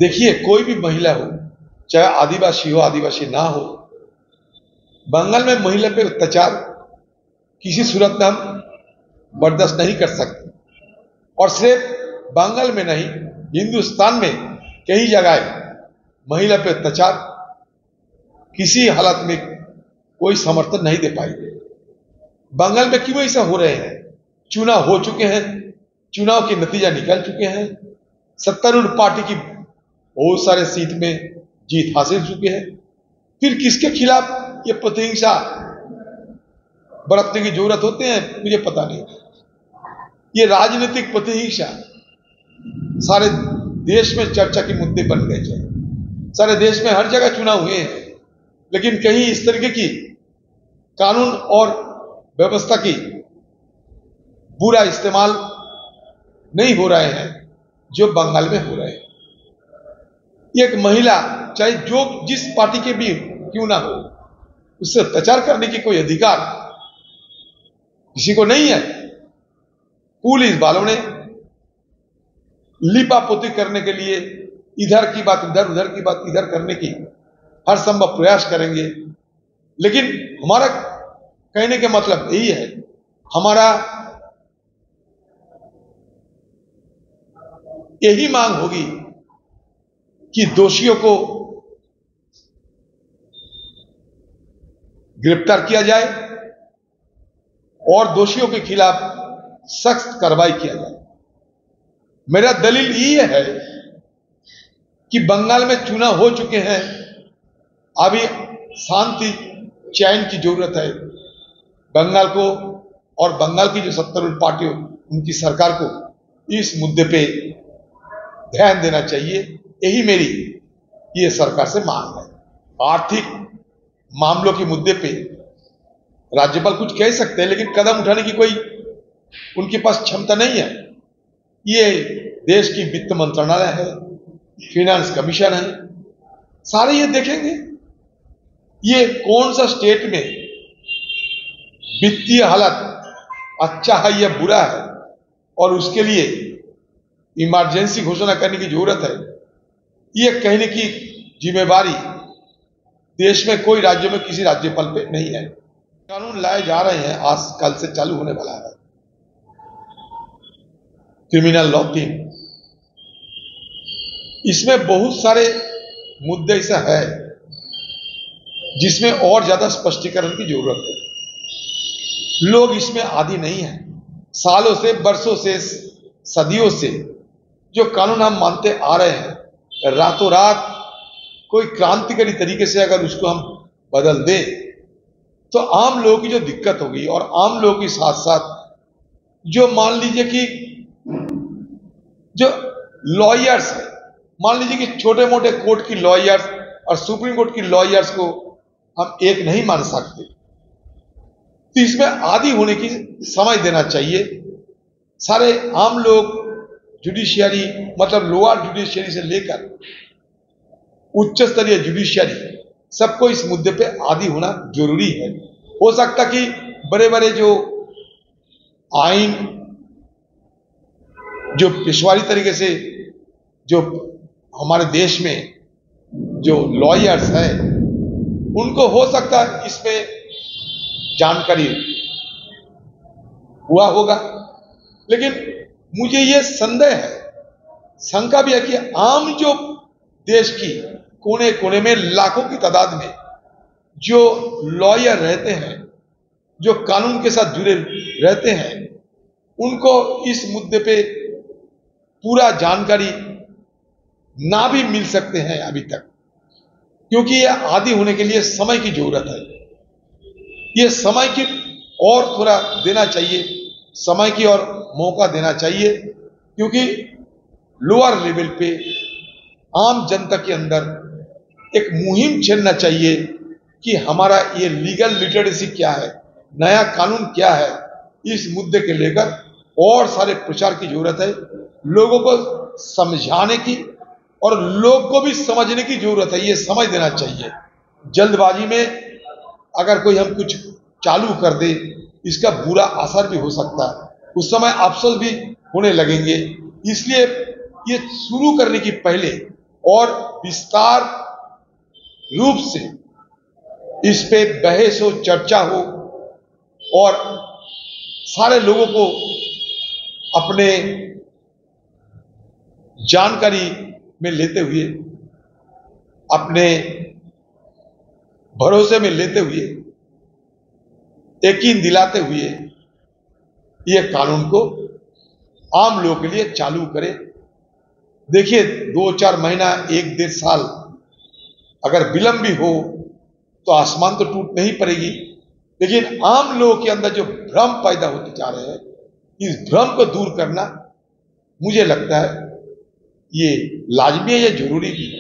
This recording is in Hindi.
देखिए, कोई भी महिला हो, चाहे आदिवासी हो आदिवासी ना हो, बंगाल में महिला पे अत्याचार किसी सूरत में हम बर्दाश्त नहीं कर सकते। और सिर्फ बंगाल में नहीं, हिंदुस्तान में कई जगह महिला पे अत्याचार किसी हालत में कोई समर्थन नहीं दे पाई। बंगाल में क्यों ऐसा हो रहे हैं? चुनाव हो चुके हैं, चुनाव के नतीजा निकल चुके हैं, सत्तारूढ़ पार्टी की बहुत सारे सीट में जीत हासिल चुके हैं। फिर किसके खिलाफ ये प्रतिहिंसा बरतने की जरूरत होती है, मुझे पता नहीं। ये राजनीतिक प्रतिहिंसा सारे देश में चर्चा के मुद्दे बन गए हैं। सारे देश में हर जगह चुनाव हुए हैं, लेकिन कहीं इस तरीके की कानून और व्यवस्था की बुरा इस्तेमाल नहीं हो रहे हैं जो बंगाल में हो रहे हैं। एक महिला चाहे जो जिस पार्टी के भी क्यों ना हो, उससे अत्याचार करने की कोई अधिकार किसी को नहीं है। पुलिस वालों ने लिपापोती करने के लिए इधर की बात उधर, उधर की बात इधर करने की हर संभव प्रयास करेंगे। लेकिन हमारा कहने का मतलब यही है, हमारा यही मांग होगी कि दोषियों को गिरफ्तार किया जाए और दोषियों के खिलाफ सख्त कार्रवाई किया जाए। मेरा दलील ये है कि बंगाल में चुनाव हो चुके हैं, अभी शांति चैन की जरूरत है। बंगाल को और बंगाल की जो सत्तारूढ़ पार्टी उनकी सरकार को इस मुद्दे पे ध्यान देना चाहिए। यही मेरी ये सरकार से मांग है। आर्थिक मामलों के मुद्दे पे राज्यपाल कुछ कह सकते हैं, लेकिन कदम उठाने की कोई उनके पास क्षमता नहीं है। ये देश की वित्त मंत्रालय है, फिनेंस कमीशन है, सारे ये देखेंगे ये कौन सा स्टेट में वित्तीय हालत अच्छा है या बुरा है, और उसके लिए इमरजेंसी घोषणा करने की जरूरत है। ये कहने की जिम्मेवारी देश में कोई राज्य में किसी राज्यपाल पे नहीं है। कानून लाए जा रहे हैं, आज कल से चालू होने वाला है क्रिमिनल लॉ 3। इसमें बहुत सारे मुद्दे ऐसा है जिसमें और ज्यादा स्पष्टीकरण की जरूरत है। लोग इसमें आदी नहीं है। सालों से, वर्षों से, सदियों से जो कानून हम मानते आ रहे हैं, रातों रात कोई क्रांतिकारी तरीके से अगर उसको हम बदल दें तो आम लोगों की जो दिक्कत होगी, और आम लोगों के साथ साथ जो मान लीजिए कि जो लॉयर्स है, मान लीजिए कि छोटे मोटे कोर्ट की लॉयर्स और सुप्रीम कोर्ट की लॉयर्स को हम एक नहीं मान सकते। तो इसमें आदी होने की समय देना चाहिए। सारे आम लोग जुडिशियरी, मतलब लोअर जुडिशियरी से लेकर उच्च स्तरीय जुडिशियरी, सबको इस मुद्दे पे आदी होना जरूरी है। हो सकता कि बड़े बड़े जो आइन जो पेशवारी तरीके से जो हमारे देश में जो लॉयर्स हैं, उनको हो सकता है इसमें जानकारी हुआ होगा, लेकिन मुझे ये संदेह है, शंका भी है कि आम जो देश की कोने कोने में लाखों की तादाद में जो लॉयर रहते हैं, जो कानून के साथ जुड़े रहते हैं, उनको इस मुद्दे पे पूरा जानकारी ना भी मिल सकते हैं अभी तक, क्योंकि ये आदी होने के लिए समय की जरूरत है। ये समय की और थोड़ा देना चाहिए, समय की और मौका देना चाहिए, क्योंकि लोअर लेवल पे आम जनता के अंदर एक मुहिम छेड़ना चाहिए कि हमारा ये लीगल लिटरेसी क्या है, नया कानून क्या है। इस मुद्दे के लेकर और सारे प्रचार की जरूरत है, लोगों को समझाने की और लोग को भी समझने की जरूरत है। ये समझ देना चाहिए। जल्दबाजी में अगर कोई हम कुछ चालू कर दे, इसका बुरा असर भी हो सकता है, उस समय अफसोस भी होने लगेंगे। इसलिए ये शुरू करने की पहले और विस्तार रूप से इस पे बहस हो, चर्चा हो और सारे लोगों को अपने जानकारी में लेते हुए, अपने भरोसे में लेते हुए, यकीन दिलाते हुए ये कानून को आम लोगों के लिए चालू करें। देखिए 2-4 महीना, 1-1.5 साल अगर विलंब भी हो तो आसमान तो टूट नहीं पड़ेगी, लेकिन आम लोगों के अंदर जो भ्रम पैदा होते जा रहे हैं, इस भ्रम को दूर करना मुझे लगता है ये लाजमी है, ये जरूरी भी है।